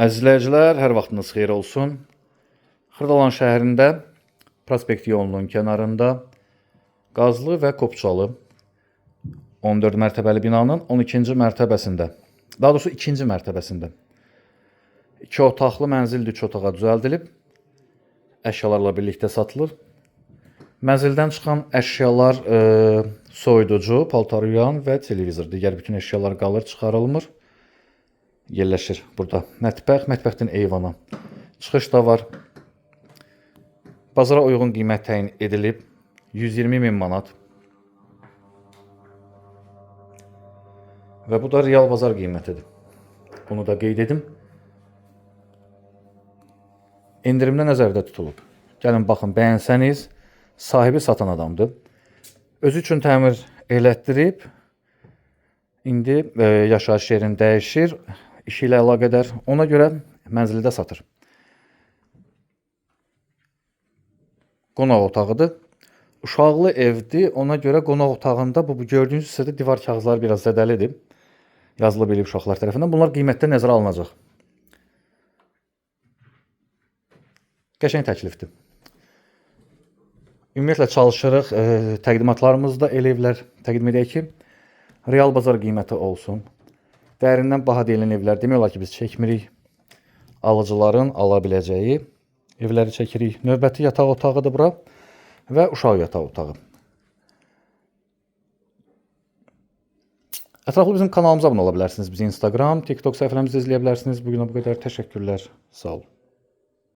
Əziz izləyicilər, hər vaxtınız xeyir olsun. Xırdalan şəhərində, Prospekt yolunun kənarında Qazlı və Qopçalı 14 mərtəbəli binanın 12-ci mərtəbəsində, daha doğrusu 2-ci mərtəbəsində 2 otaqlı mənzildir, 2 otağa düzəldilib, əşyalarla birlikdə satılır. Mənzildən çıxan əşyalar soyuducu, paltaryuyan və televizor. Digər bütün əşyalar qalır, çıxarılmır. Yerləşir burada mətbəx, mətbəxdən eyvana çıxış da var. Bazara uyğun qiymət təyin edilib 120.000 manat. Və bu da real bazar qiymətidir. Bunu da qeyd edim. İndirimdə nəzərdə tutulub. Gəlin baxın, bəyənsəniz, sahibi satan adamdır. Özü üçün təmir elətdirib, indi yaşayış yerini dəyişir, işi ilə əlaqədar, ona görə mənzildə satır. Qonaq otağıdır. Uşaqlı evdir, ona görə qonaq otağında bu gördüyünüz hissədə divar kağızları biraz zədəlidir. Yazılı bilib uşaqlar tərəfindən. Bunlar qiymətdə nəzərə alınacaq. Qəşəng təklifdir. Ümumiyyətlə çalışırıq, təqdimatlarımızda elə evlər təqdim edək ki, real bazar qiyməti olsun. Dəyərindən baha deyilən evlər demək olar ki, biz çəkmirik. Alıcıların ala biləcəyi evləri çəkirik. Növbəti yataq otağıdır bura və uşaq yataq otağı. Ətraflı bizim kanalımıza abunə ola bilərsiniz. Bizi Instagram, TikTok səhifələrimizdə izləyə bilərsiniz. Bugünə bu qədər. Təşəkkürlər. Sağ olun.